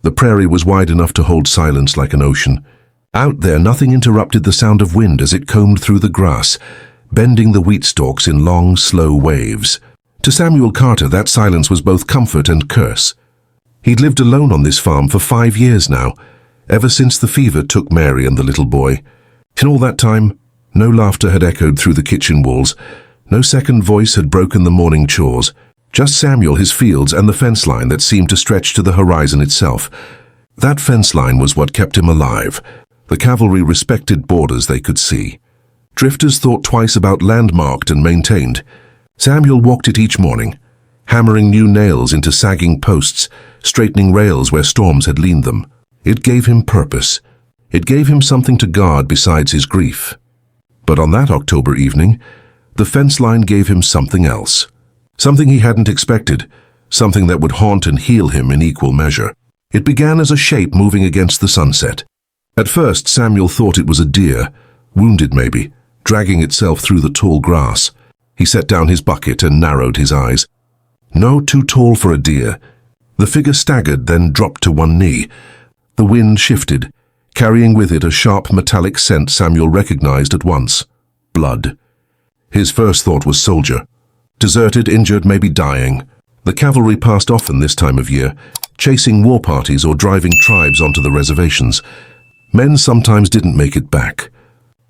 The prairie was wide enough to hold silence like an ocean. Out there, nothing interrupted the sound of wind as it combed through the grass, bending the wheat stalks in long, slow waves. To Samuel Carter, that silence was both comfort and curse. He'd lived alone on this farm for 5 years now, ever since the fever took Mary and the little boy. In all that time, no laughter had echoed through the kitchen walls. No second voice had broken the morning chores. Just Samuel, his fields, and the fence line that seemed to stretch to the horizon itself. That fence line was what kept him alive. The cavalry respected borders they could see. Drifters thought twice about land marked and maintained. Samuel walked it each morning, hammering new nails into sagging posts, straightening rails where storms had leaned them. It gave him purpose. It gave him something to guard besides his grief. But on that October evening, the fence line gave him something else. Something he hadn't expected, something that would haunt and heal him in equal measure. It began as a shape moving against the sunset. At first, Samuel thought it was a deer, wounded maybe, dragging itself through the tall grass. He set down his bucket and narrowed his eyes. No, too tall for a deer. The figure staggered, then dropped to one knee. The wind shifted, carrying with it a sharp metallic scent Samuel recognized at once. Blood. His first thought was soldier. Deserted, injured, maybe dying. The cavalry passed often this time of year, chasing war parties or driving tribes onto the reservations. Men sometimes didn't make it back.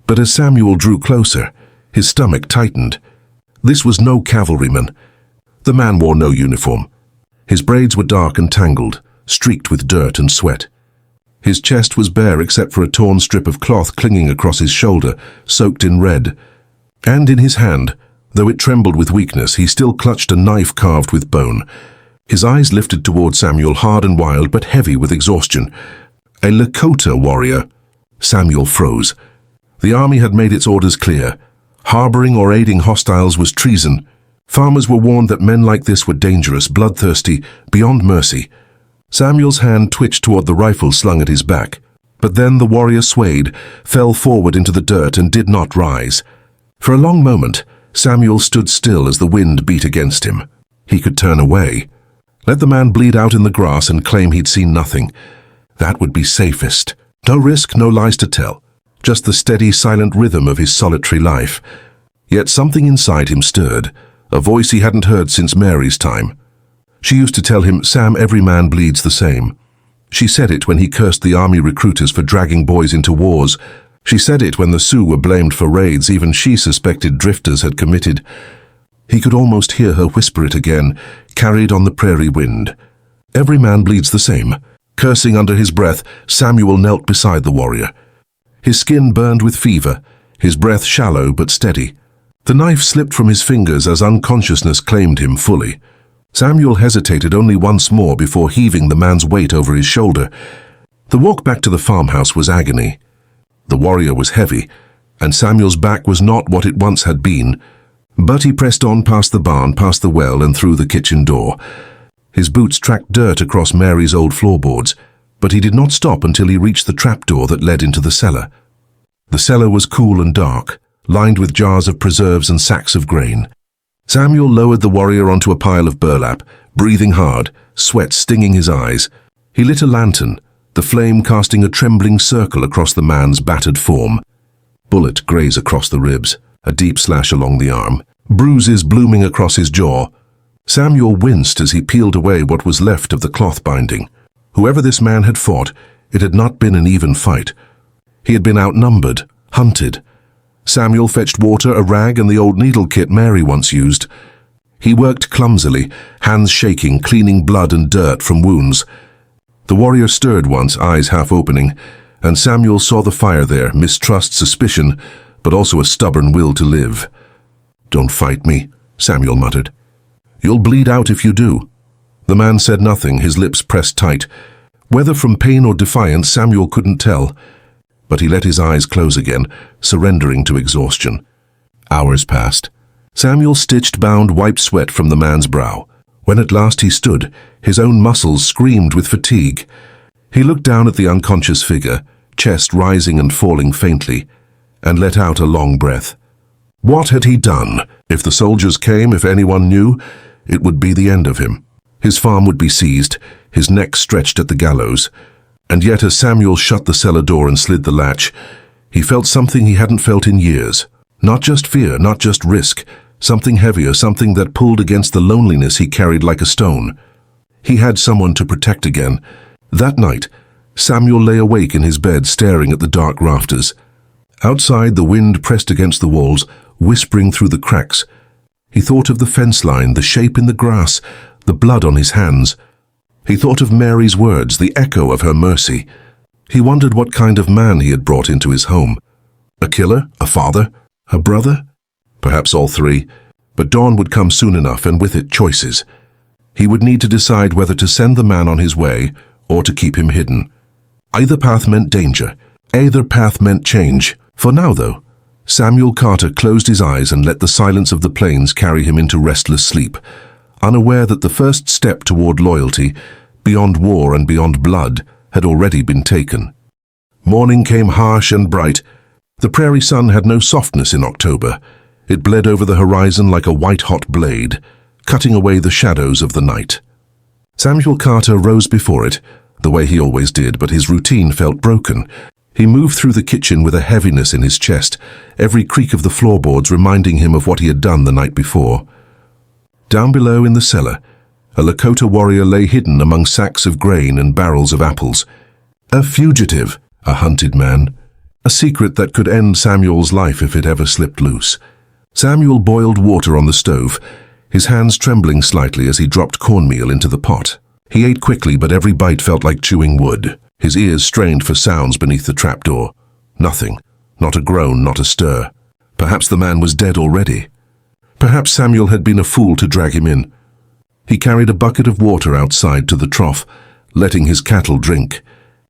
But as Samuel drew closer, his stomach tightened. This was no cavalryman. The man wore no uniform. His braids were dark and tangled, streaked with dirt and sweat. His chest was bare except for a torn strip of cloth clinging across his shoulder, soaked in red. And in his hand, though it trembled with weakness, he still clutched a knife carved with bone. His eyes lifted toward Samuel, hard and wild, but heavy with exhaustion. A Lakota warrior. Samuel froze. The army had made its orders clear. Harboring or aiding hostiles was treason. Farmers were warned that men like this were dangerous, bloodthirsty, beyond mercy. Samuel's hand twitched toward the rifle slung at his back. But then the warrior swayed, fell forward into the dirt, and did not rise. For a long moment, Samuel stood still as the wind beat against him. He could turn away. Let the man bleed out in the grass and claim he'd seen nothing. That would be safest. No risk, no lies to tell. Just the steady, silent rhythm of his solitary life. Yet something inside him stirred, a voice he hadn't heard since Mary's time. She used to tell him, "Sam, every man bleeds the same." She said it when he cursed the army recruiters for dragging boys into wars. She said it when the Sioux were blamed for raids even she suspected drifters had committed. He could almost hear her whisper it again, carried on the prairie wind. Every man bleeds the same. Cursing under his breath, Samuel knelt beside the warrior. His skin burned with fever, his breath shallow but steady. The knife slipped from his fingers as unconsciousness claimed him fully. Samuel hesitated only once more before heaving the man's weight over his shoulder. The walk back to the farmhouse was agony. The warrior was heavy, and Samuel's back was not what it once had been. But he pressed on past the barn, past the well, and through the kitchen door. His boots tracked dirt across Mary's old floorboards, but he did not stop until he reached the trapdoor that led into the cellar. The cellar was cool and dark, lined with jars of preserves and sacks of grain. Samuel lowered the warrior onto a pile of burlap, breathing hard, sweat stinging his eyes. He lit a lantern, the flame casting a trembling circle across the man's battered form. Bullet grazed across the ribs, a deep slash along the arm, bruises blooming across his jaw. Samuel winced as he peeled away what was left of the cloth binding. Whoever this man had fought, it had not been an even fight. He had been outnumbered, hunted. Samuel fetched water, a rag, and the old needle kit Mary once used. He worked clumsily, hands shaking, cleaning blood and dirt from wounds. The warrior stirred once, eyes half opening, and Samuel saw the fire there, mistrust, suspicion, but also a stubborn will to live. "Don't fight me," Samuel muttered. "You'll bleed out if you do." The man said nothing, his lips pressed tight. Whether from pain or defiance, Samuel couldn't tell. But he let his eyes close again, surrendering to exhaustion. Hours passed. Samuel stitched, bound, wiped sweat from the man's brow. When at last he stood, his own muscles screamed with fatigue. He looked down at the unconscious figure, chest rising and falling faintly, and let out a long breath. What had he done? If the soldiers came, if anyone knew, it would be the end of him. His farm would be seized, his neck stretched at the gallows. And yet as Samuel shut the cellar door and slid the latch, he felt something he hadn't felt in years. Not just fear, not just risk, something heavier, something that pulled against the loneliness he carried like a stone. He had someone to protect again. That night, Samuel lay awake in his bed staring at the dark rafters. Outside, the wind pressed against the walls, whispering through the cracks. He thought of the fence line, the shape in the grass, the blood on his hands. He thought of Mary's words, the echo of her mercy. He wondered what kind of man he had brought into his home. A killer? A father? A brother? Perhaps all three. But dawn would come soon enough, and with it choices. He would need to decide whether to send the man on his way or to keep him hidden. Either path meant danger. Either path meant change. For now, though, Samuel Carter closed his eyes and let the silence of the plains carry him into restless sleep, unaware that the first step toward loyalty, beyond war and beyond blood, had already been taken. Morning came harsh and bright. The prairie sun had no softness in October. It bled over the horizon like a white-hot blade, cutting away the shadows of the night. Samuel Carter rose before it, the way he always did, but his routine felt broken. He moved through the kitchen with a heaviness in his chest, every creak of the floorboards reminding him of what he had done the night before. Down below in the cellar, a Lakota warrior lay hidden among sacks of grain and barrels of apples. A fugitive, a hunted man, a secret that could end Samuel's life if it ever slipped loose. Samuel boiled water on the stove, his hands trembling slightly as he dropped cornmeal into the pot. He ate quickly, but every bite felt like chewing wood. His ears strained for sounds beneath the trapdoor. Nothing. Not a groan, not a stir. Perhaps the man was dead already. Perhaps Samuel had been a fool to drag him in. He carried a bucket of water outside to the trough, letting his cattle drink.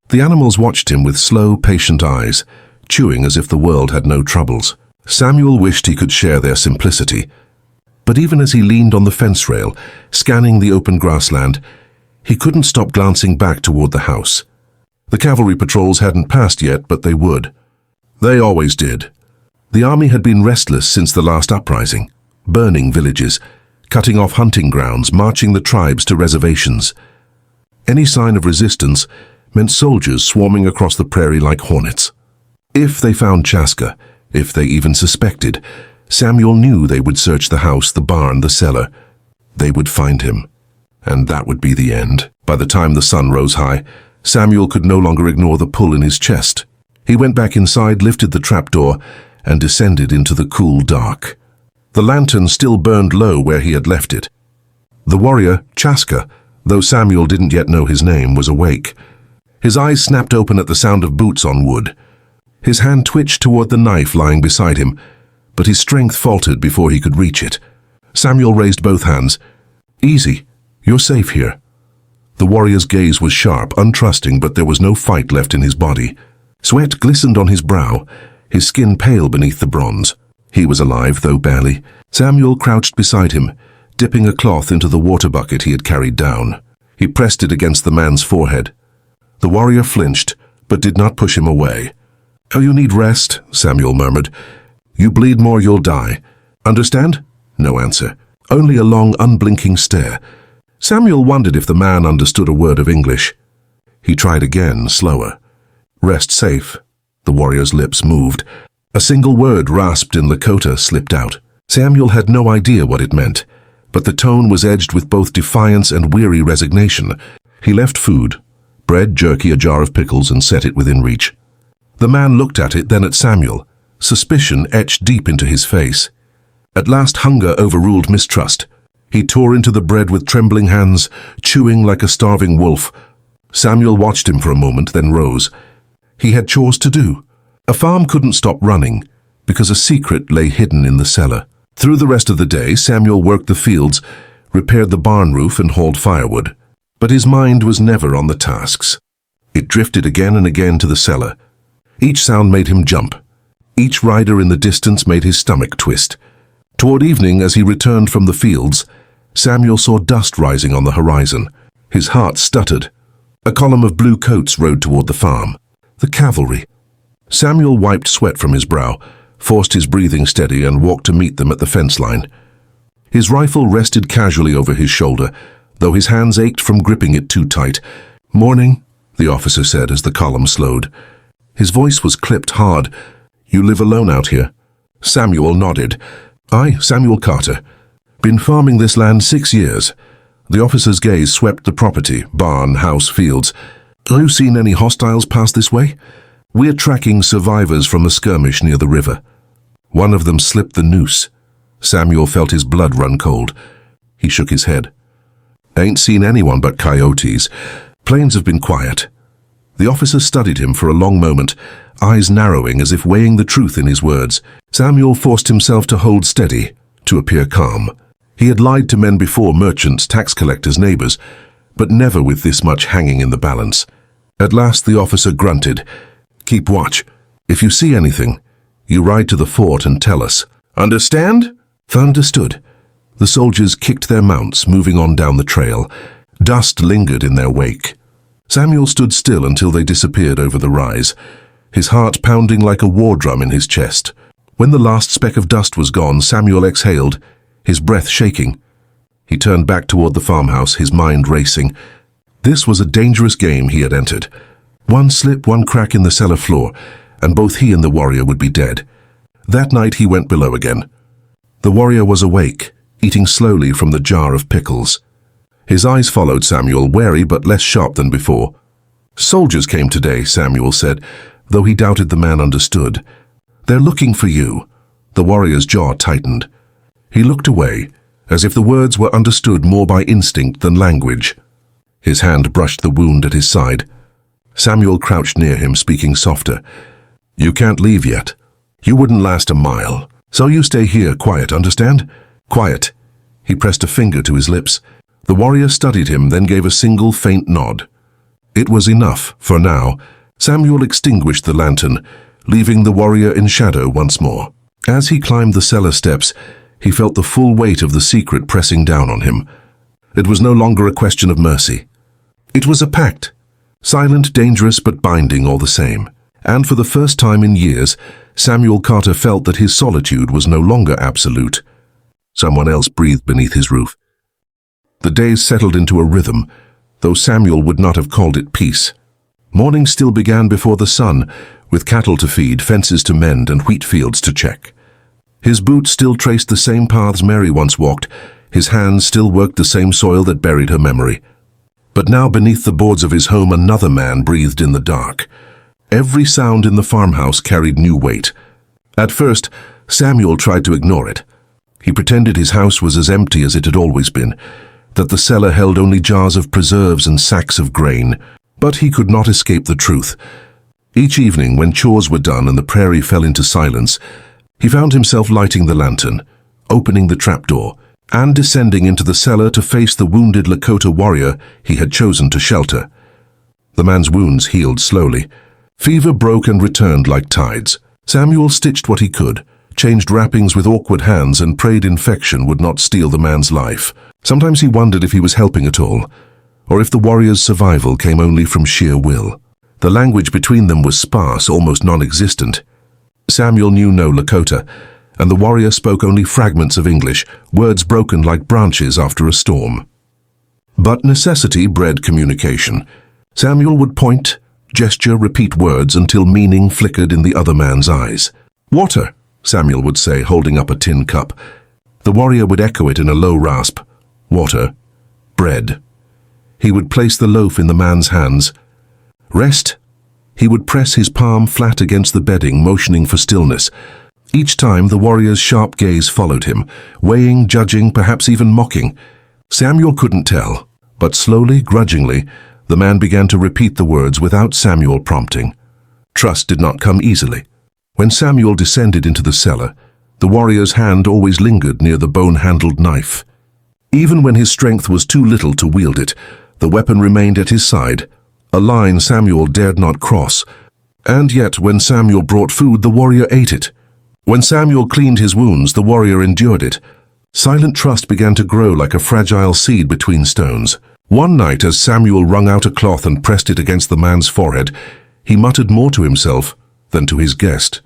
The animals watched him with slow, patient eyes, chewing as if the world had no troubles. Samuel wished he could share their simplicity. But even as he leaned on the fence rail, scanning the open grassland, he couldn't stop glancing back toward the house. The cavalry patrols hadn't passed yet, but they would. They always did. The army had been restless since the last uprising, burning villages, cutting off hunting grounds, marching the tribes to reservations. Any sign of resistance meant soldiers swarming across the prairie like hornets. If they found Chaska, if they even suspected, Samuel knew they would search the house, the barn, the cellar. They would find him. And that would be the end. By the time the sun rose high, Samuel could no longer ignore the pull in his chest. He went back inside, lifted the trapdoor, and descended into the cool dark. The lantern still burned low where he had left it. The warrior, Chaska, though Samuel didn't yet know his name, was awake. His eyes snapped open at the sound of boots on wood. His hand twitched toward the knife lying beside him, but his strength faltered before he could reach it. Samuel raised both hands. "Easy. You're safe here." The warrior's gaze was sharp, untrusting, but there was no fight left in his body. Sweat glistened on his brow, his skin pale beneath the bronze. He was alive, though barely. Samuel crouched beside him, dipping a cloth into the water bucket he had carried down. He pressed it against the man's forehead. The warrior flinched, but did not push him away. "Oh, you need rest," Samuel murmured. "You bleed more, you'll die. Understand?" No answer. Only a long, unblinking stare. Samuel wondered if the man understood a word of English. He tried again, slower. "Rest safe." The warrior's lips moved. A single word rasped in Lakota slipped out. Samuel had no idea what it meant, but the tone was edged with both defiance and weary resignation. He left food, bread, jerky, a jar of pickles, and set it within reach. The man looked at it, then at Samuel, suspicion etched deep into his face. At last hunger overruled mistrust. He tore into the bread with trembling hands, chewing like a starving wolf. Samuel watched him for a moment, then rose. He had chores to do. A farm couldn't stop running, because a secret lay hidden in the cellar. Through the rest of the day, Samuel worked the fields, repaired the barn roof, and hauled firewood. But his mind was never on the tasks. It drifted again and again to the cellar. Each sound made him jump. Each rider in the distance made his stomach twist. Toward evening, as he returned from the fields, Samuel saw dust rising on the horizon. His heart stuttered. A column of blue coats rode toward the farm. The cavalry. Samuel wiped sweat from his brow, forced his breathing steady, and walked to meet them at the fence line. His rifle rested casually over his shoulder, though his hands ached from gripping it too tight. "Morning," the officer said as the column slowed. His voice was clipped hard. "You live alone out here?" Samuel nodded. "I, Samuel Carter. Been farming this land 6 years." The officer's gaze swept the property, barn, house, fields. "Have you seen any hostiles pass this way? We're tracking survivors from a skirmish near the river." One of them slipped the noose. Samuel felt his blood run cold. He shook his head. "Ain't seen anyone but coyotes. Plains have been quiet." The officer studied him for a long moment, eyes narrowing as if weighing the truth in his words. Samuel forced himself to hold steady, to appear calm. He had lied to men before, merchants, tax collectors, neighbors, but never with this much hanging in the balance. At last the officer grunted. "Keep watch. If you see anything, you ride to the fort and tell us. Understand?" Understood. The soldiers kicked their mounts, moving on down the trail. Dust lingered in their wake. Samuel stood still until they disappeared over the rise, his heart pounding like a war drum in his chest. When the last speck of dust was gone, Samuel exhaled, his breath shaking. He turned back toward the farmhouse, his mind racing. This was a dangerous game he had entered. One slip, one crack in the cellar floor, and both he and the warrior would be dead. That night he went below again. The warrior was awake, eating slowly from the jar of pickles. His eyes followed Samuel, wary but less sharp than before. "Soldiers came today," Samuel said, though he doubted the man understood. "They're looking for you." The warrior's jaw tightened. He looked away, as if the words were understood more by instinct than language. His hand brushed the wound at his side. Samuel crouched near him, speaking softer. "You can't leave yet. You wouldn't last a mile. So you stay here, quiet, understand? Quiet." He pressed a finger to his lips. The warrior studied him, then gave a single faint nod. It was enough, for now. Samuel extinguished the lantern, leaving the warrior in shadow once more. As he climbed the cellar steps, he felt the full weight of the secret pressing down on him. It was no longer a question of mercy. It was a pact, silent, dangerous, but binding all the same. And for the first time in years, Samuel Carter felt that his solitude was no longer absolute. Someone else breathed beneath his roof. The days settled into a rhythm, though Samuel would not have called it peace. Morning still began before the sun, with cattle to feed, fences to mend, and wheat fields to check. His boots still traced the same paths Mary once walked, his hands still worked the same soil that buried her memory. But now beneath the boards of his home another man breathed in the dark. Every sound in the farmhouse carried new weight. At first, Samuel tried to ignore it. He pretended his house was as empty as it had always been, that the cellar held only jars of preserves and sacks of grain. But he could not escape the truth. Each evening, when chores were done and the prairie fell into silence, he found himself lighting the lantern, opening the trapdoor, and descending into the cellar to face the wounded Lakota warrior he had chosen to shelter. The man's wounds healed slowly. Fever broke and returned like tides. Samuel stitched what he could, changed wrappings with awkward hands, and prayed infection would not steal the man's life. Sometimes he wondered if he was helping at all, or if the warrior's survival came only from sheer will. The language between them was sparse, almost non-existent. Samuel knew no Lakota, and the warrior spoke only fragments of English, words broken like branches after a storm. But necessity bred communication. Samuel would point, gesture, repeat words until meaning flickered in the other man's eyes. "Water," Samuel would say, holding up a tin cup. The warrior would echo it in a low rasp. "Water. Bread." He would place the loaf in the man's hands. "Rest." He would press his palm flat against the bedding, motioning for stillness. Each time the warrior's sharp gaze followed him, weighing, judging, perhaps even mocking. Samuel couldn't tell, but slowly, grudgingly, the man began to repeat the words without Samuel prompting. Trust did not come easily. When Samuel descended into the cellar, the warrior's hand always lingered near the bone-handled knife. Even when his strength was too little to wield it, the weapon remained at his side, a line Samuel dared not cross. And yet, when Samuel brought food, the warrior ate it. When Samuel cleaned his wounds, the warrior endured it. Silent trust began to grow like a fragile seed between stones. One night, as Samuel wrung out a cloth and pressed it against the man's forehead, he muttered more to himself than to his guest.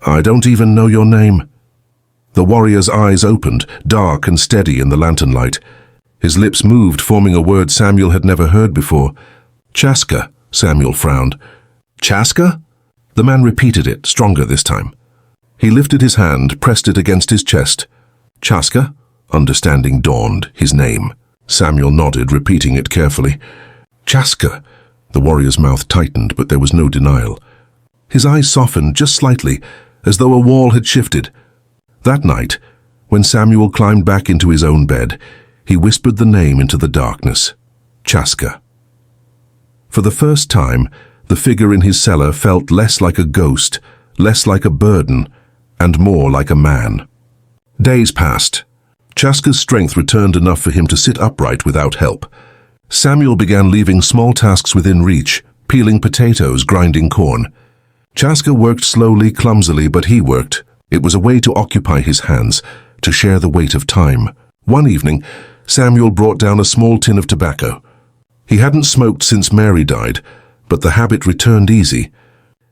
"I don't even know your name." The warrior's eyes opened, dark and steady in the lantern light. His lips moved, forming a word Samuel had never heard before. Chaska, Samuel frowned. Chaska? The man repeated it, stronger this time. He lifted his hand, pressed it against his chest. Chaska? Understanding dawned, his name. Samuel nodded, repeating it carefully. Chaska. The warrior's mouth tightened, but there was no denial. His eyes softened just slightly, as though a wall had shifted. That night, when Samuel climbed back into his own bed, he whispered the name into the darkness. Chaska. For the first time, the figure in his cellar felt less like a ghost, less like a burden, and more like a man. Days passed. Chaska's strength returned enough for him to sit upright without help. Samuel began leaving small tasks within reach, peeling potatoes, grinding corn. Chaska worked slowly, clumsily, but he worked. It was a way to occupy his hands, to share the weight of time. One evening, Samuel brought down a small tin of tobacco. He hadn't smoked since Mary died, but the habit returned easy.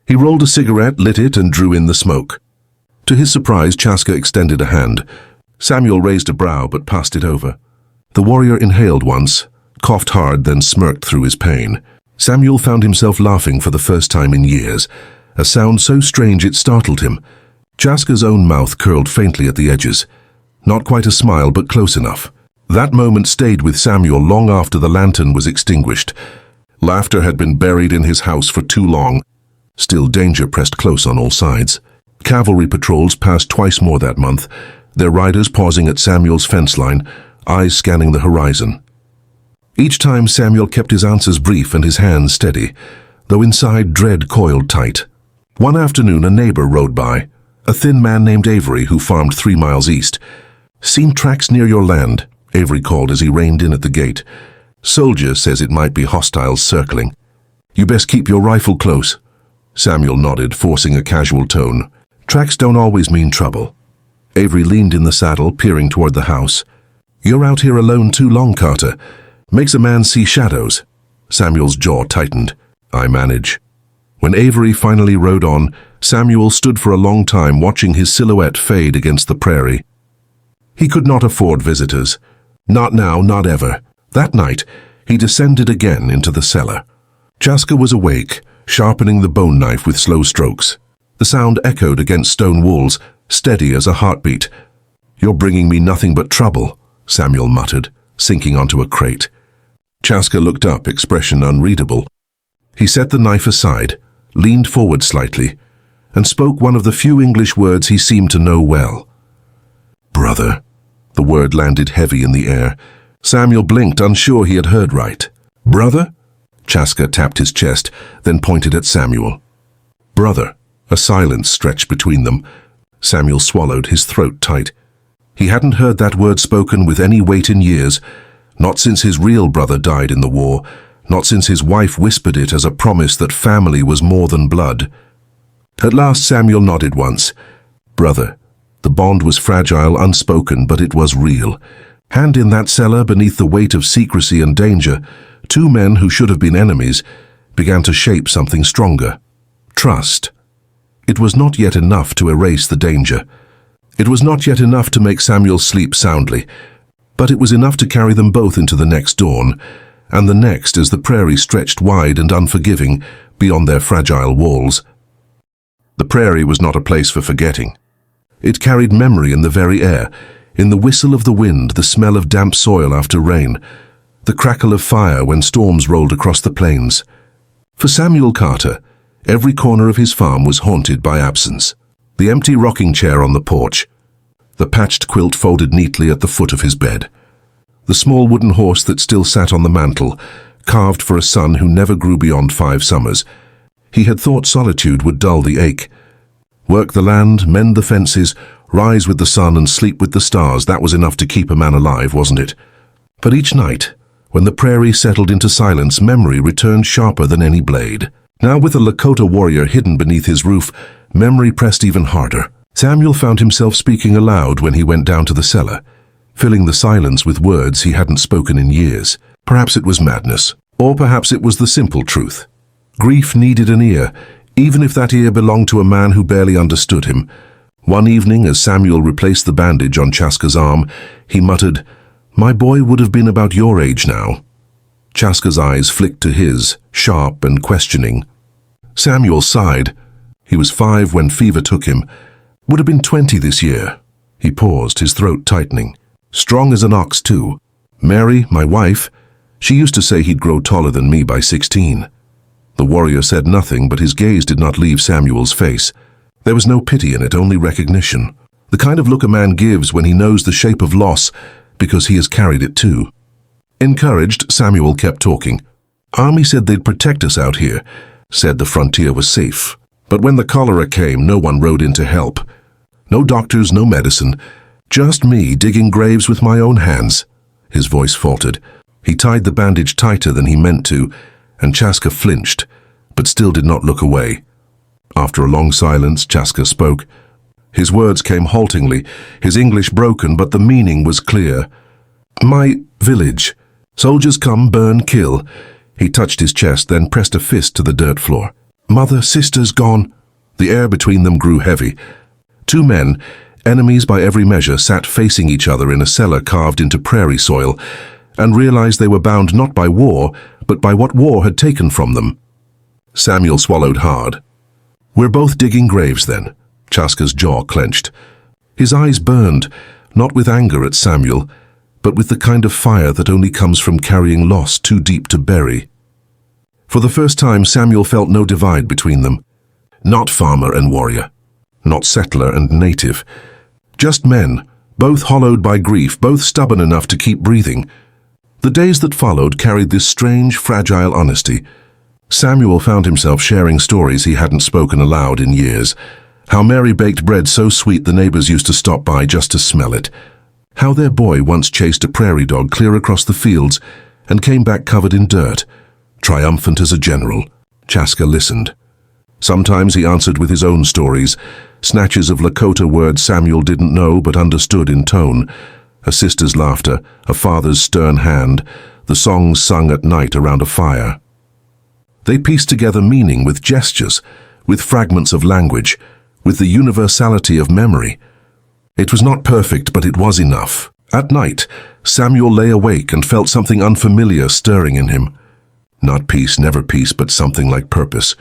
He rolled a cigarette, lit it, and drew in the smoke. To his surprise, Chaska extended a hand. Samuel raised a brow, but passed it over. The warrior inhaled once, coughed hard, then smirked through his pain. Samuel found himself laughing for the first time in years, a sound so strange it startled him. Chaska's own mouth curled faintly at the edges. Not quite a smile, but close enough. That moment stayed with Samuel long after the lantern was extinguished. Laughter had been buried in his house for too long. Still, danger pressed close on all sides. Cavalry patrols passed twice more that month, their riders pausing at Samuel's fence line, eyes scanning the horizon. Each time Samuel kept his answers brief and his hands steady, though inside dread coiled tight. One afternoon a neighbor rode by, a thin man named Avery who farmed 3 miles east. "Seen tracks near your land," Avery called as he reined in at the gate. "Soldier says it might be hostiles circling. You best keep your rifle close." Samuel nodded, forcing a casual tone. "Tracks don't always mean trouble." Avery leaned in the saddle, peering toward the house. "You're out here alone too long, Carter. Makes a man see shadows." Samuel's jaw tightened. "I manage." When Avery finally rode on, Samuel stood for a long time watching his silhouette fade against the prairie. He could not afford visitors. Not now, not ever. That night, he descended again into the cellar. Chaska was awake, sharpening the bone knife with slow strokes. The sound echoed against stone walls, steady as a heartbeat. "You're bringing me nothing but trouble," Samuel muttered, sinking onto a crate. Chaska looked up, expression unreadable. He set the knife aside, leaned forward slightly, and spoke one of the few English words he seemed to know well. "Brother." The word landed heavy in the air. Samuel blinked, unsure he had heard right. "Brother?" Chaska tapped his chest, then pointed at Samuel. "Brother." A silence stretched between them. Samuel swallowed, his throat tight. He hadn't heard that word spoken with any weight in years, not since his real brother died in the war, not since his wife whispered it as a promise that family was more than blood. At last Samuel nodded once. "Brother." The bond was fragile, unspoken, but it was real. And in that cellar, beneath the weight of secrecy and danger, 2 men who should have been enemies began to shape something stronger. Trust. It was not yet enough to erase the danger. It was not yet enough to make Samuel sleep soundly, but it was enough to carry them both into the next dawn, and the next as the prairie stretched wide and unforgiving beyond their fragile walls. The prairie was not a place for forgetting. It carried memory in the very air, in the whistle of the wind, the smell of damp soil after rain, the crackle of fire when storms rolled across the plains. For Samuel Carter, every corner of his farm was haunted by absence. The empty rocking chair on the porch, the patched quilt folded neatly at the foot of his bed, the small wooden horse that still sat on the mantel, carved for a son who never grew beyond 5 summers. He had thought solitude would dull the ache. Work the land, mend the fences, rise with the sun and sleep with the stars, that was enough to keep a man alive, wasn't it? But each night, when the prairie settled into silence, memory returned sharper than any blade. Now with a Lakota warrior hidden beneath his roof, memory pressed even harder. Samuel found himself speaking aloud when he went down to the cellar, filling the silence with words he hadn't spoken in years. Perhaps it was madness, or perhaps it was the simple truth. Grief needed an ear, even if that ear belonged to a man who barely understood him. One evening, as Samuel replaced the bandage on Chaska's arm, he muttered, My boy would have been about your age now. Chaska's eyes flicked to his, sharp and questioning. Samuel sighed. He was 5 when fever took him. Would have been 20 this year. He paused, his throat tightening. Strong as an ox, too. Mary, my wife, she used to say he'd grow taller than me by 16. The warrior said nothing, but his gaze did not leave Samuel's face. There was no pity in it, only recognition. The kind of look a man gives when he knows the shape of loss, because he has carried it too. Encouraged, Samuel kept talking. Army said they'd protect us out here, said the frontier was safe. But when the cholera came, no one rode in to help. No doctors, no medicine. Just me digging graves with my own hands. His voice faltered. He tied the bandage tighter than he meant to, and Chaska flinched, but still did not look away. After a long silence, Chaska spoke. His words came haltingly, his English broken, but the meaning was clear. My village. Soldiers come, burn, kill. He touched his chest, then pressed a fist to the dirt floor. Mother, sisters gone. The air between them grew heavy. 2 men, enemies by every measure, sat facing each other in a cellar carved into prairie soil, and realized they were bound not by war, but by what war had taken from them. Samuel swallowed hard. We're both digging graves, then. Chaska's jaw clenched. His eyes burned, not with anger at Samuel, but with the kind of fire that only comes from carrying loss too deep to bury. For the first time, Samuel felt no divide between them. Not farmer and warrior. Not settler and native. Just men, both hollowed by grief, both stubborn enough to keep breathing. The days that followed carried this strange, fragile honesty. Samuel found himself sharing stories he hadn't spoken aloud in years. How Mary baked bread so sweet the neighbors used to stop by just to smell it. How their boy once chased a prairie dog clear across the fields and came back covered in dirt, triumphant as a general. Chaska listened. Sometimes he answered with his own stories, snatches of Lakota words Samuel didn't know but understood in tone. A sister's laughter, a father's stern hand, the songs sung at night around a fire. They pieced together meaning with gestures, with fragments of language, with the universality of memory. It was not perfect, but it was enough. At night, Samuel lay awake and felt something unfamiliar stirring in him. Not peace, never peace, but something like purpose.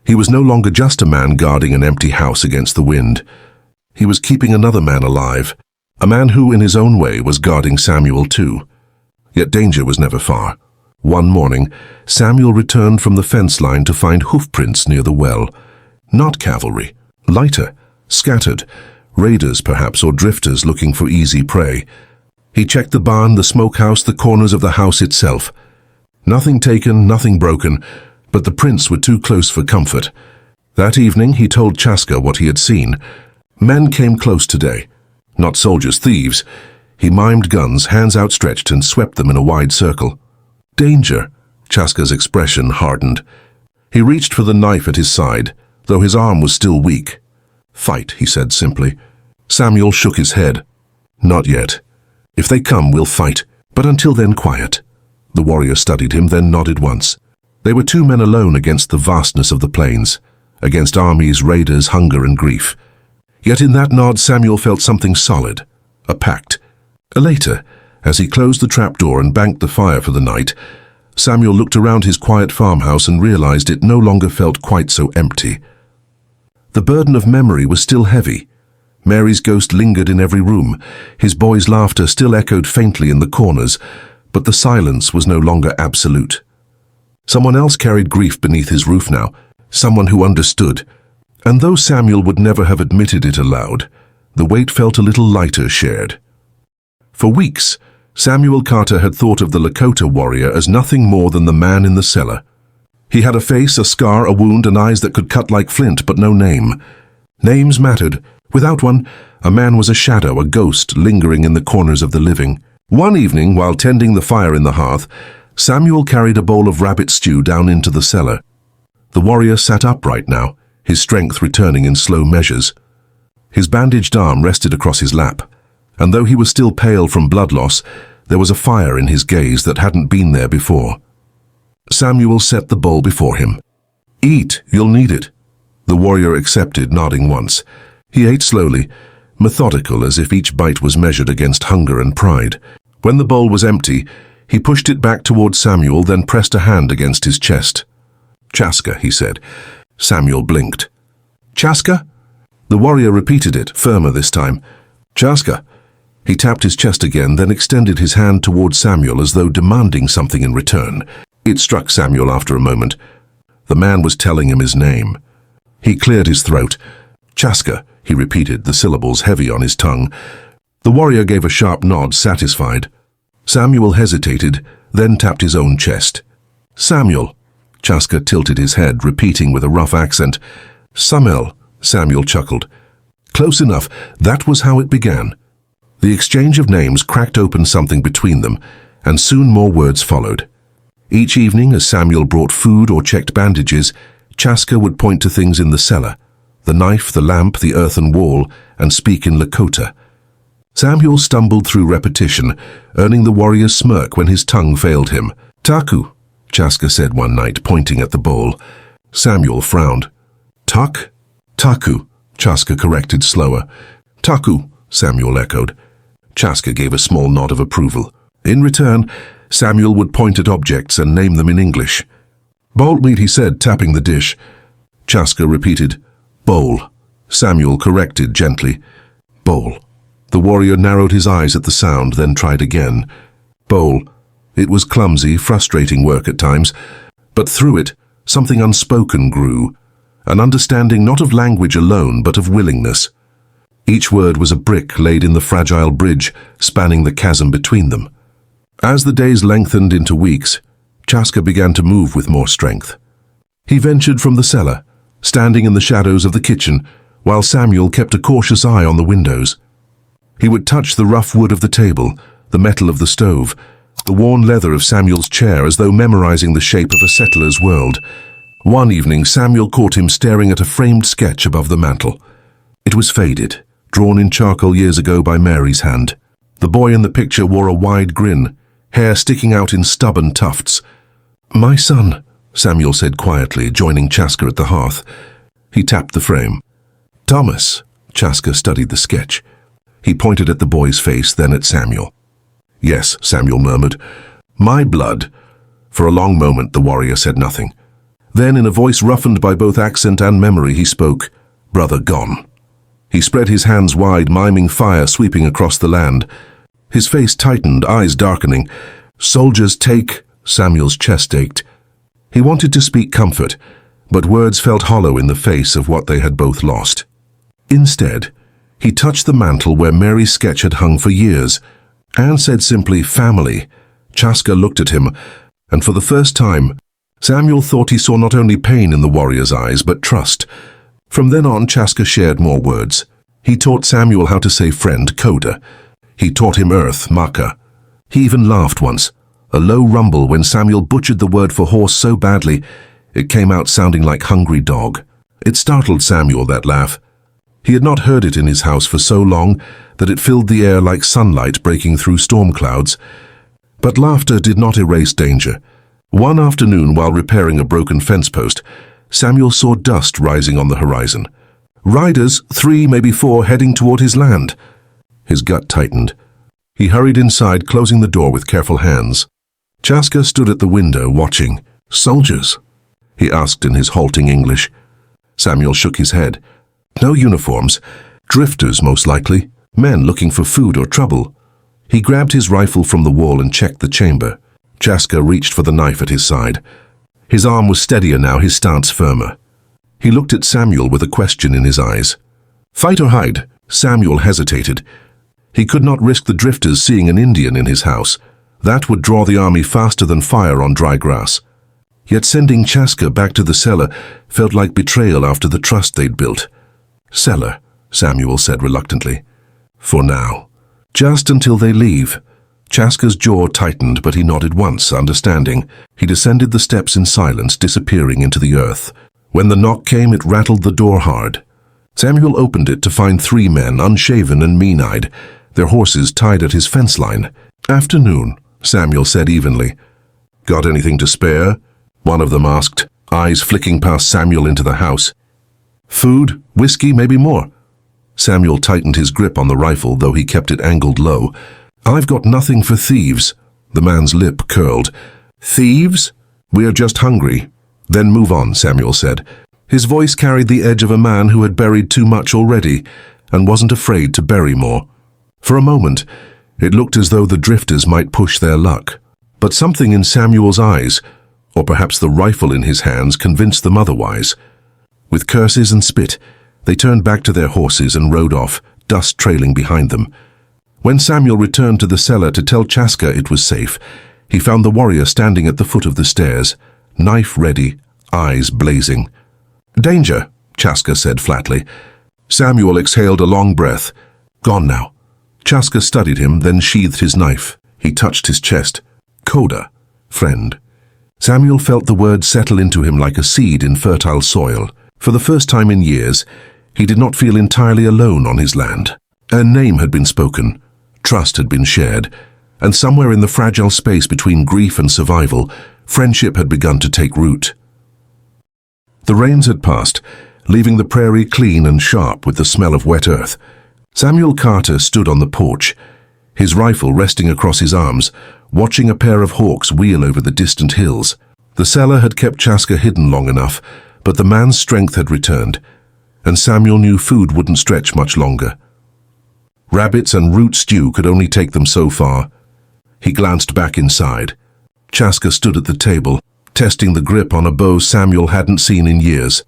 He was no longer just a man guarding an empty house against the wind. He was keeping another man alive, a man who, in his own way, was guarding Samuel too. Yet danger was never far. One morning, Samuel returned from the fence line to find hoofprints near the well. Not cavalry. Lighter, scattered, raiders perhaps, or drifters looking for easy prey. He checked the barn, the smokehouse, the corners of the house itself. Nothing taken, nothing broken, but the prints were too close for comfort. That evening he told Chaska what he had seen. Men came close today. Not soldiers, thieves. He mimed guns, hands outstretched, and swept them in a wide circle. Danger. Chaska's expression hardened. He reached for the knife at his side, though his arm was still weak. Fight, he said simply. Samuel shook his head. Not yet. If they come, we'll fight, but until then, quiet. The warrior studied him, then nodded once. They were 2 men alone against the vastness of the plains, against armies, raiders, hunger, and grief. Yet in that nod, Samuel felt something solid, a pact. Later, as he closed the trapdoor and banked the fire for the night, Samuel looked around his quiet farmhouse and realized it no longer felt quite so empty. The burden of memory was still heavy. Mary's ghost lingered in every room. His boy's laughter still echoed faintly in the corners, but the silence was no longer absolute. Someone else carried grief beneath his roof now, someone who understood. And though Samuel would never have admitted it aloud, the weight felt a little lighter shared. For weeks, Samuel Carter had thought of the Lakota warrior as nothing more than the man in the cellar. He had a face, a scar, a wound, and eyes that could cut like flint, but no name. Names mattered. Without one, a man was a shadow, a ghost lingering in the corners of the living. One evening, while tending the fire in the hearth, Samuel carried a bowl of rabbit stew down into the cellar. The warrior sat upright now, his strength returning in slow measures. His bandaged arm rested across his lap, and though he was still pale from blood loss, there was a fire in his gaze that hadn't been there before. Samuel set the bowl before him. Eat, you'll need it. The warrior accepted, nodding once. He ate slowly, methodical as if each bite was measured against hunger and pride. When the bowl was empty, he pushed it back towards Samuel, then pressed a hand against his chest. "Chaska," he said. Samuel blinked. "Chaska?" The warrior repeated it, firmer this time. "Chaska." He tapped his chest again, then extended his hand towards Samuel as though demanding something in return. It struck Samuel after a moment. The man was telling him his name. He cleared his throat. "Chaska," he repeated, the syllables heavy on his tongue. The warrior gave a sharp nod, satisfied. Samuel hesitated, then tapped his own chest. "Samuel." Chaska tilted his head, repeating with a rough accent. "Samel," Samuel chuckled. Close enough. That was how it began. The exchange of names cracked open something between them, and soon more words followed. Each evening, as Samuel brought food or checked bandages, Chaska would point to things in the cellar, the knife, the lamp, the earthen wall, and speak in Lakota. Samuel stumbled through repetition, earning the warrior's smirk when his tongue failed him. "Taku," Chaska said one night, pointing at the bowl. Samuel frowned. "Tuck?" "Taku," Chaska corrected slower. "Taku," Samuel echoed. Chaska gave a small nod of approval. In return, Samuel would point at objects and name them in English. "Bolt meat," he said, tapping the dish. Chaska repeated, "Bowl." Samuel corrected gently, "Bowl." The warrior narrowed his eyes at the sound, then tried again. Bowl. It was clumsy, frustrating work at times, but through it, something unspoken grew, an understanding not of language alone, but of willingness. Each word was a brick laid in the fragile bridge, spanning the chasm between them. As the days lengthened into weeks, Chaska began to move with more strength. He ventured from the cellar, standing in the shadows of the kitchen, while Samuel kept a cautious eye on the windows. He would touch the rough wood of the table, the metal of the stove, the worn leather of Samuel's chair, as though memorizing the shape of a settler's world. One evening, Samuel caught him staring at a framed sketch above the mantel. It was faded, drawn in charcoal years ago by Mary's hand. The boy in the picture wore a wide grin, hair sticking out in stubborn tufts. "My son," Samuel said quietly, joining Chaska at the hearth. He tapped the frame. "Thomas." Chaska studied the sketch. He pointed at the boy's face, then at Samuel. "Yes," Samuel murmured. "My blood." For a long moment the warrior said nothing. Then, in a voice roughened by both accent and memory, he spoke, "Brother gone." He spread his hands wide, miming fire sweeping across the land. His face tightened, eyes darkening. "Soldiers take..." Samuel's chest ached. He wanted to speak comfort, but words felt hollow in the face of what they had both lost. Instead, he touched the mantel where Mary's sketch had hung for years, and said simply, "Family." Chaska looked at him, and for the first time, Samuel thought he saw not only pain in the warrior's eyes, but trust. From then on, Chaska shared more words. He taught Samuel how to say friend, Koda. He taught him earth, Maka. He even laughed once, a low rumble when Samuel butchered the word for horse so badly, it came out sounding like hungry dog. It startled Samuel, that laugh. He had not heard it in his house for so long that it filled the air like sunlight breaking through storm clouds. But laughter did not erase danger. One afternoon, while repairing a broken fence post, Samuel saw dust rising on the horizon. Riders, 3, maybe 4, heading toward his land. His gut tightened. He hurried inside, closing the door with careful hands. Chaska stood at the window, watching. "Soldiers?" he asked in his halting English. Samuel shook his head. "No uniforms. Drifters, most likely. Men looking for food or trouble." He grabbed his rifle from the wall and checked the chamber. Chaska reached for the knife at his side. His arm was steadier now, his stance firmer. He looked at Samuel with a question in his eyes. "Fight or hide?" Samuel hesitated. He could not risk the drifters seeing an Indian in his house. That would draw the army faster than fire on dry grass. Yet sending Chaska back to the cellar felt like betrayal after the trust they'd built. "Cellar," Samuel said reluctantly. "For now. Just until they leave." Chaska's jaw tightened, but he nodded once, understanding. He descended the steps in silence, disappearing into the earth. When the knock came, it rattled the door hard. Samuel opened it to find 3 men, unshaven and mean-eyed, their horses tied at his fence line. "Afternoon," Samuel said evenly. "Got anything to spare?" one of them asked, eyes flicking past Samuel into the house. "Food, whiskey, maybe more." Samuel tightened his grip on the rifle, though he kept it angled low. "I've got nothing for thieves." The man's lip curled. "Thieves? We are just hungry." "Then move on," Samuel said. His voice carried the edge of a man who had buried too much already and wasn't afraid to bury more. For a moment, it looked as though the drifters might push their luck. But something in Samuel's eyes, or perhaps the rifle in his hands, convinced them otherwise. With curses and spit, they turned back to their horses and rode off, dust trailing behind them. When Samuel returned to the cellar to tell Chaska it was safe, he found the warrior standing at the foot of the stairs, knife ready, eyes blazing. "Danger," Chaska said flatly. Samuel exhaled a long breath. "Gone now." Chaska studied him, then sheathed his knife. He touched his chest. "Coda, friend." Samuel felt the word settle into him like a seed in fertile soil. For the first time in years, he did not feel entirely alone on his land. A name had been spoken, trust had been shared, and somewhere in the fragile space between grief and survival, friendship had begun to take root. The rains had passed, leaving the prairie clean and sharp with the smell of wet earth. Samuel Carter stood on the porch, his rifle resting across his arms, watching a pair of hawks wheel over the distant hills. The cellar had kept Chaska hidden long enough, but the man's strength had returned, and Samuel knew food wouldn't stretch much longer. Rabbits and root stew could only take them so far. He glanced back inside. Chaska stood at the table, testing the grip on a bow Samuel hadn't seen in years.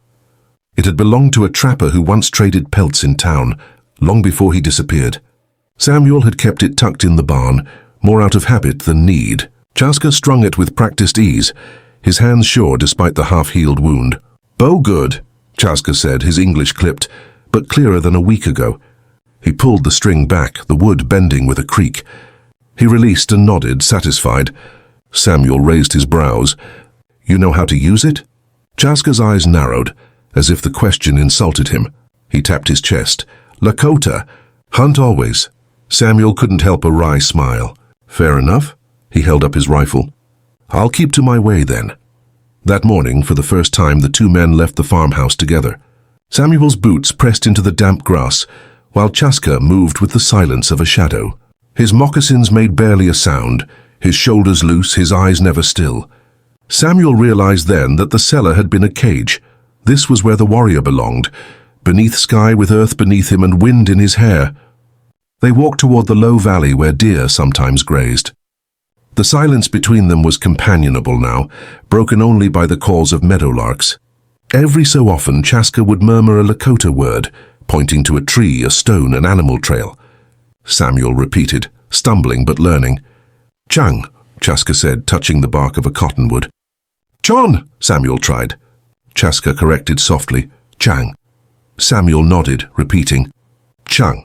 It had belonged to a trapper who once traded pelts in town, long before he disappeared. Samuel had kept it tucked in the barn, more out of habit than need. Chaska strung it with practiced ease, his hands sure despite the half-healed wound. "Bow good," Chaska said, his English clipped, but clearer than a week ago. He pulled the string back, the wood bending with a creak. He released and nodded, satisfied. Samuel raised his brows. "You know how to use it?" Chaska's eyes narrowed, as if the question insulted him. He tapped his chest. "Lakota. Hunt always." Samuel couldn't help a wry smile. "Fair enough." He held up his rifle. "I'll keep to my way then." That morning, for the first time, the two men left the farmhouse together. Samuel's boots pressed into the damp grass, while Chaska moved with the silence of a shadow. His moccasins made barely a sound, his shoulders loose, his eyes never still. Samuel realized then that the cellar had been a cage. This was where the warrior belonged, beneath sky with earth beneath him and wind in his hair. They walked toward the low valley where deer sometimes grazed. The silence between them was companionable now, broken only by the calls of meadowlarks. Every so often Chaska would murmur a Lakota word, pointing to a tree, a stone, an animal trail. Samuel repeated, stumbling but learning. "Chang," Chaska said, touching the bark of a cottonwood. "John," Samuel tried. Chaska corrected softly, "Chang." Samuel nodded, repeating, "Chang."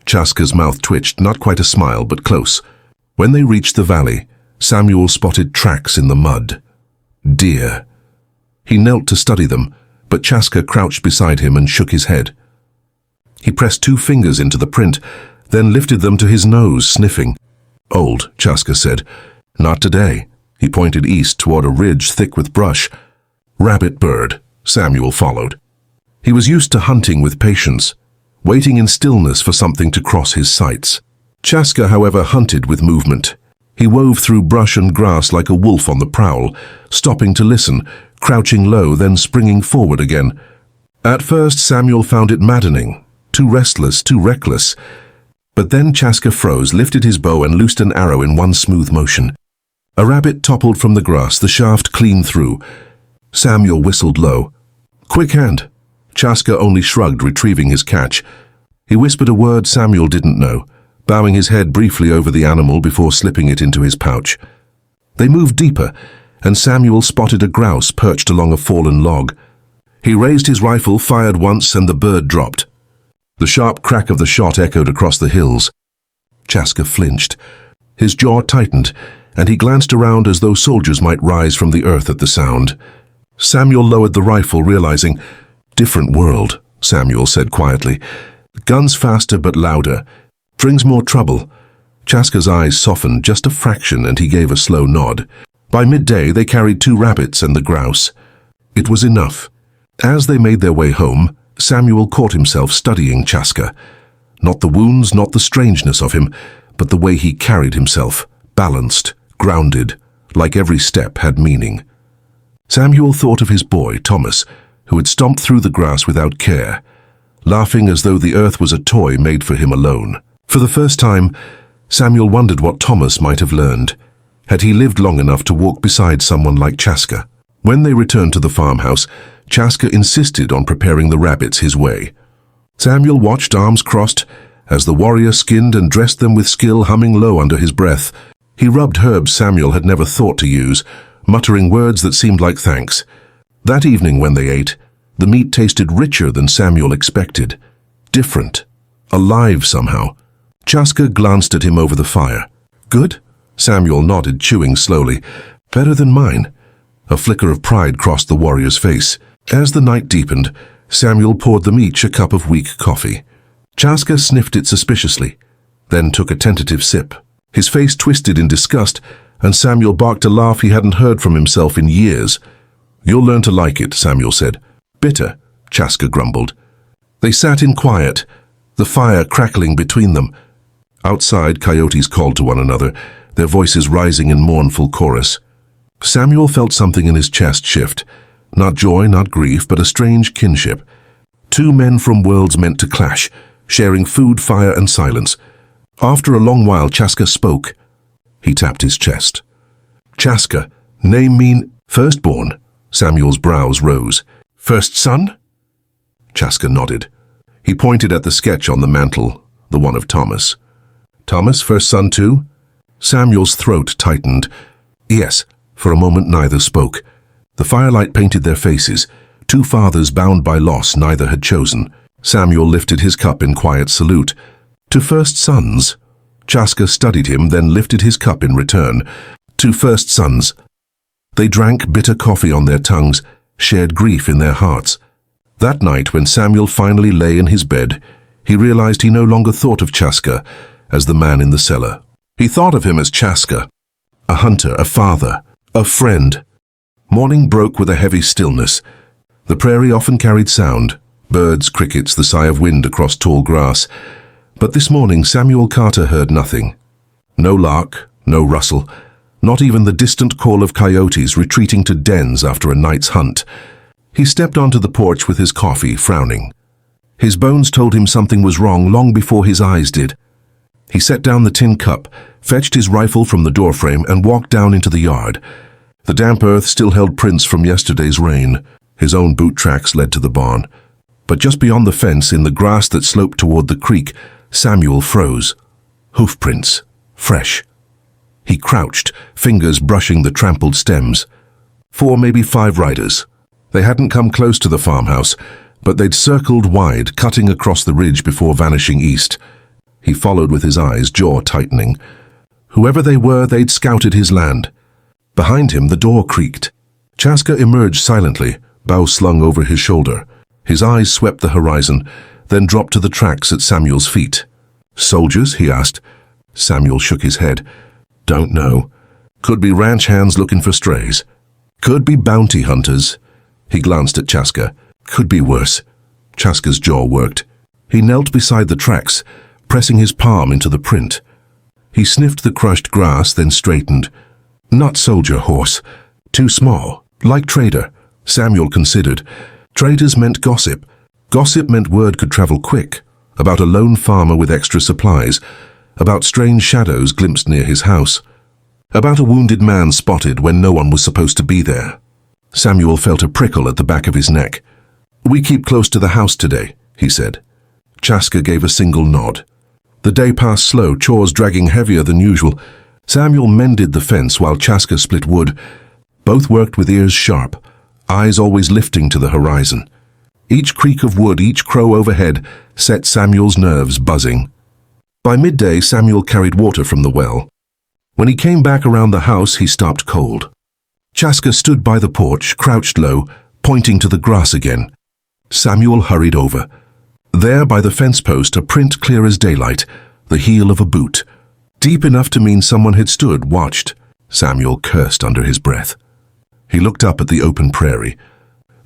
Chaska's mouth twitched, not quite a smile, but close. When they reached the valley, Samuel spotted tracks in the mud. Deer. He knelt to study them, but Chaska crouched beside him and shook his head. He pressed 2 fingers into the print, then lifted them to his nose, sniffing. "Old," Chaska said. "Not today." He pointed east toward a ridge thick with brush. "Rabbit bird," Samuel followed. He was used to hunting with patience, waiting in stillness for something to cross his sights. Chaska, however, hunted with movement. He wove through brush and grass like a wolf on the prowl, stopping to listen, crouching low, then springing forward again. At first, Samuel found it maddening, too restless, too reckless. But then Chaska froze, lifted his bow and loosed an arrow in one smooth motion. A rabbit toppled from the grass, the shaft clean through. Samuel whistled low. "Quick hand." Chaska only shrugged, retrieving his catch. He whispered a word Samuel didn't know, bowing his head briefly over the animal before slipping it into his pouch. They moved deeper, and Samuel spotted a grouse perched along a fallen log. He raised his rifle, fired once, and the bird dropped. The sharp crack of the shot echoed across the hills. Chaska flinched. His jaw tightened, and he glanced around as though soldiers might rise from the earth at the sound. Samuel lowered the rifle, realizing, "Different world," Samuel said quietly. "Guns faster but louder. Brings more trouble." Chaska's eyes softened just a fraction, and he gave a slow nod. By midday, they carried 2 rabbits and the grouse. It was enough. As they made their way home, Samuel caught himself studying Chaska. Not the wounds, not the strangeness of him, but the way he carried himself, balanced, grounded, like every step had meaning. Samuel thought of his boy, Thomas, who had stomped through the grass without care, laughing as though the earth was a toy made for him alone. For the first time, Samuel wondered what Thomas might have learned, had he lived long enough to walk beside someone like Chaska. When they returned to the farmhouse, Chaska insisted on preparing the rabbits his way. Samuel watched, arms crossed, as the warrior skinned and dressed them with skill, humming low under his breath. He rubbed herbs Samuel had never thought to use, muttering words that seemed like thanks. That evening when they ate, the meat tasted richer than Samuel expected. Different. Alive somehow. Chaska glanced at him over the fire. Good? Samuel nodded, chewing slowly. Better than mine. A flicker of pride crossed the warrior's face. As the night deepened, Samuel poured them each a cup of weak coffee. Chaska sniffed it suspiciously, then took a tentative sip. His face twisted in disgust, and Samuel barked a laugh he hadn't heard from himself in years. "You'll learn to like it," Samuel said. "Bitter," Chaska grumbled. They sat in quiet, the fire crackling between them. Outside, coyotes called to one another, their voices rising in mournful chorus. Samuel felt something in his chest shift. Not joy, not grief, but a strange kinship. Two men from worlds meant to clash, sharing food, fire, and silence. After a long while, Chaska spoke. He tapped his chest. "Chaska, name mean firstborn?" Samuel's brows rose. "First son?" Chaska nodded. He pointed at the sketch on the mantel, the one of Thomas. "Thomas, first son too?" Samuel's throat tightened. "Yes." For a moment neither spoke. The firelight painted their faces. Two fathers bound by loss neither had chosen. Samuel lifted his cup in quiet salute. "To first sons." Chaska studied him, then lifted his cup in return. "To first sons." They drank bitter coffee on their tongues, shared grief in their hearts. That night, when Samuel finally lay in his bed, he realized he no longer thought of Chaska as the man in the cellar. He thought of him as Chaska, a hunter, a father, a friend. Morning broke with a heavy stillness. The prairie often carried sound, birds, crickets, the sigh of wind across tall grass. But this morning Samuel Carter heard nothing. No lark, no rustle, not even the distant call of coyotes retreating to dens after a night's hunt. He stepped onto the porch with his coffee, frowning. His bones told him something was wrong long before his eyes did. He set down the tin cup, fetched his rifle from the doorframe, and walked down into the yard. The damp earth still held prints from yesterday's rain. His own boot tracks led to the barn. But just beyond the fence, in the grass that sloped toward the creek, Samuel froze. Hoof prints. Fresh. He crouched, fingers brushing the trampled stems. 4, maybe 5 riders. They hadn't come close to the farmhouse, but they'd circled wide, cutting across the ridge before vanishing east. He followed with his eyes, jaw tightening. Whoever they were, they'd scouted his land. Behind him, the door creaked. Chaska emerged silently, bow slung over his shoulder. His eyes swept the horizon, then dropped to the tracks at Samuel's feet. "Soldiers?" he asked. Samuel shook his head. "Don't know. Could be ranch hands looking for strays. Could be bounty hunters." He glanced at Chaska. "Could be worse." Chaska's jaw worked. He knelt beside the tracks, pressing his palm into the print. He sniffed the crushed grass, then straightened. Not soldier horse. Too small. Like trader. Samuel considered. Traders meant gossip. Gossip meant word could travel quick. About a lone farmer with extra supplies. About strange shadows glimpsed near his house. About a wounded man spotted when no one was supposed to be there. Samuel felt a prickle at the back of his neck. "We keep close to the house today," he said. Chaska gave a single nod. The day passed slow, chores dragging heavier than usual. Samuel mended the fence while Chaska split wood. Both worked with ears sharp, eyes always lifting to the horizon. Each creak of wood, each crow overhead, set Samuel's nerves buzzing. By midday, Samuel carried water from the well. When he came back around the house, he stopped cold. Chaska stood by the porch, crouched low, pointing to the grass again. Samuel hurried over. There, by the fence post, a print clear as daylight, the heel of a boot. Deep enough to mean someone had stood, watched. Samuel cursed under his breath. He looked up at the open prairie.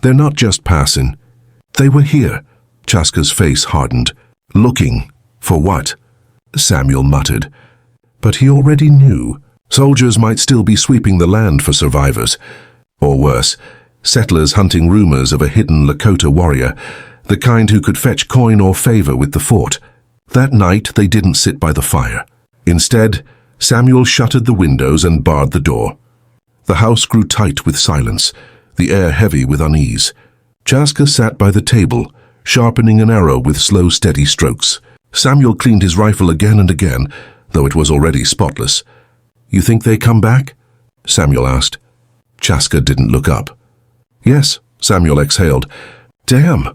They're not just passing. They were here. Chaska's face hardened. Looking. For what? Samuel muttered. But he already knew. Soldiers might still be sweeping the land for survivors. Or worse, settlers hunting rumors of a hidden Lakota warrior, the kind who could fetch coin or favor with the fort. That night they didn't sit by the fire. Instead, Samuel shuttered the windows and barred the door. The house grew tight with silence, the air heavy with unease. Chaska sat by the table, sharpening an arrow with slow, steady strokes. Samuel cleaned his rifle again and again, though it was already spotless. "You think they come back?" Samuel asked. Chaska didn't look up. "Yes," Samuel exhaled. "Damn."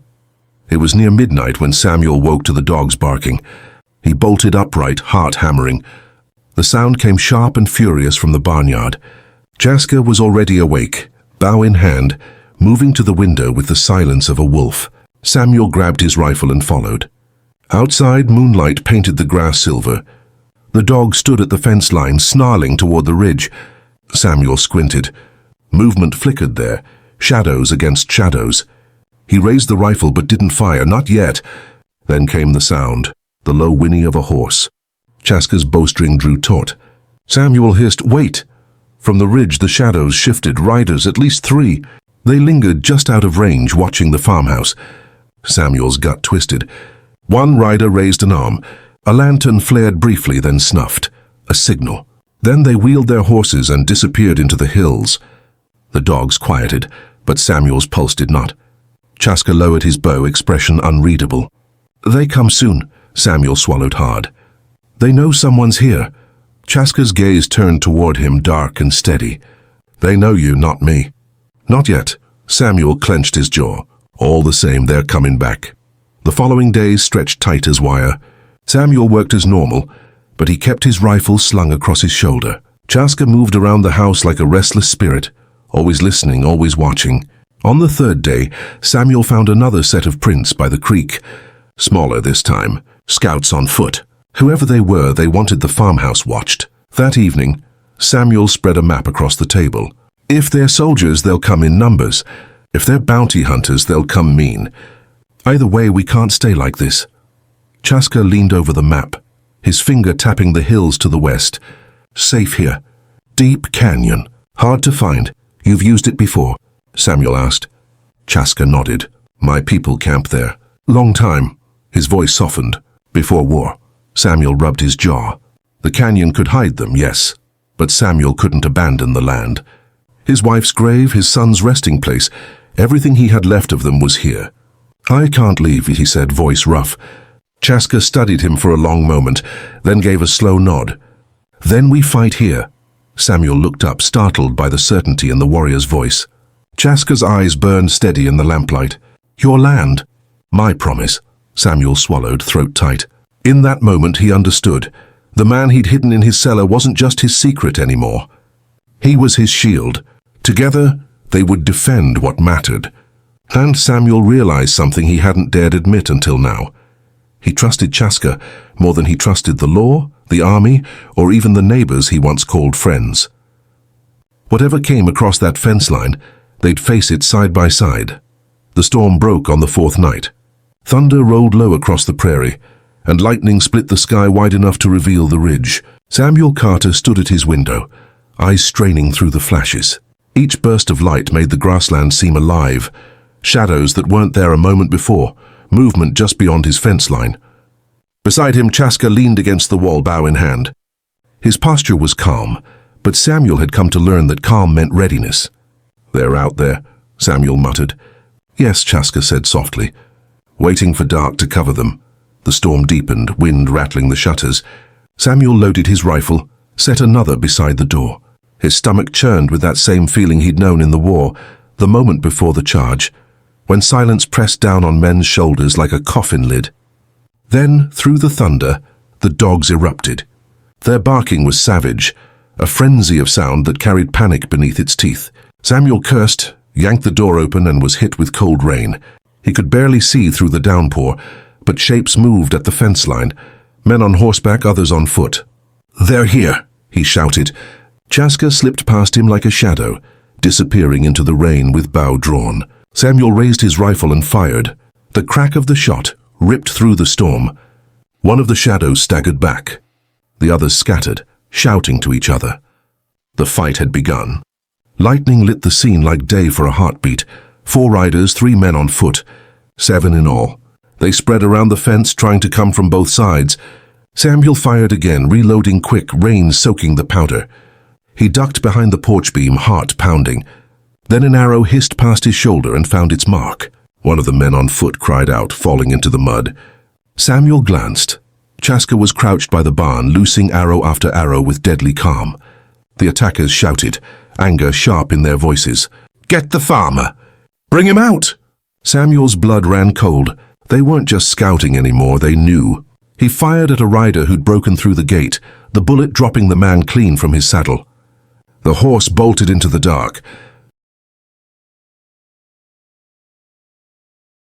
It was near midnight when Samuel woke to the dogs barking. He bolted upright, heart hammering. The sound came sharp and furious from the barnyard. Chaska was already awake, bow in hand, moving to the window with the silence of a wolf. Samuel grabbed his rifle and followed. Outside, moonlight painted the grass silver. The dog stood at the fence line, snarling toward the ridge. Samuel squinted. Movement flickered there, shadows against shadows. He raised the rifle but didn't fire, not yet. Then came the sound, the low whinny of a horse. Chaska's bowstring drew taut. Samuel hissed, "Wait!" From the ridge the shadows shifted, riders, at least 3. They lingered just out of range, watching the farmhouse. Samuel's gut twisted. One rider raised an arm. A lantern flared briefly, then snuffed. A signal. Then they wheeled their horses and disappeared into the hills. The dogs quieted, but Samuel's pulse did not. Chaska lowered his bow, expression unreadable. "They come soon," Samuel swallowed hard. "They know someone's here." Chaska's gaze turned toward him, dark and steady. "They know you, not me." "Not yet." Samuel clenched his jaw. "All the same, they're coming back." The following days stretched tight as wire. Samuel worked as normal, but he kept his rifle slung across his shoulder. Chaska moved around the house like a restless spirit, always listening, always watching. On the 3rd day, Samuel found another set of prints by the creek. Smaller this time, scouts on foot. Whoever they were, they wanted the farmhouse watched. That evening, Samuel spread a map across the table. If they're soldiers, they'll come in numbers. If they're bounty hunters, they'll come mean. Either way, we can't stay like this. Chaska leaned over the map, his finger tapping the hills to the west. "Safe here. Deep canyon. Hard to find. You've used it before?" Samuel asked. Chaska nodded. "My people camp there. Long time." His voice softened. "Before war." Samuel rubbed his jaw. The canyon could hide them, yes, but Samuel couldn't abandon the land. His wife's grave, his son's resting place, everything he had left of them was here. "I can't leave," he said, voice rough. Chaska studied him for a long moment, then gave a slow nod. "Then we fight here." Samuel looked up, startled by the certainty in the warrior's voice. Chaska's eyes burned steady in the lamplight. "Your land." "My promise." Samuel swallowed, throat tight. In that moment he understood. The man he'd hidden in his cellar wasn't just his secret anymore. He was his shield. Together, they would defend what mattered. And Samuel realized something he hadn't dared admit until now. He trusted Chaska more than he trusted the law, the army, or even the neighbors he once called friends. Whatever came across that fence line, they'd face it side by side. The storm broke on the 4th night. Thunder rolled low across the prairie, and lightning split the sky wide enough to reveal the ridge. Samuel Carter stood at his window, eyes straining through the flashes. Each burst of light made the grassland seem alive, shadows that weren't there a moment before, movement just beyond his fence line. Beside him, Chaska leaned against the wall, bow in hand. His posture was calm, but Samuel had come to learn that calm meant readiness. "They're out there," Samuel muttered. "Yes," Chaska said softly, waiting for dark to cover them. The storm deepened, wind rattling the shutters. Samuel loaded his rifle, set another beside the door. His stomach churned with that same feeling he'd known in the war, the moment before the charge, when silence pressed down on men's shoulders like a coffin lid. Then, through the thunder, the dogs erupted. Their barking was savage, a frenzy of sound that carried panic beneath its teeth. Samuel cursed, yanked the door open, and was hit with cold rain. He could barely see through the downpour, but shapes moved at the fence line, men on horseback, others on foot. "They're here," he shouted. Chaska slipped past him like a shadow, disappearing into the rain with bow drawn. Samuel raised his rifle and fired. The crack of the shot ripped through the storm. One of the shadows staggered back. The others scattered, shouting to each other. The fight had begun. Lightning lit the scene like day for a heartbeat. 4 riders, 3 men on foot, 7 in all. They spread around the fence, trying to come from both sides. Samuel fired again, reloading quick, rain soaking the powder. He ducked behind the porch beam, heart pounding. Then an arrow hissed past his shoulder and found its mark. One of the men on foot cried out, falling into the mud. Samuel glanced. Chaska was crouched by the barn, loosing arrow after arrow with deadly calm. The attackers shouted, anger sharp in their voices. "Get the farmer! Bring him out!" Samuel's blood ran cold. They weren't just scouting anymore, they knew. He fired at a rider who'd broken through the gate, the bullet dropping the man clean from his saddle. The horse bolted into the dark.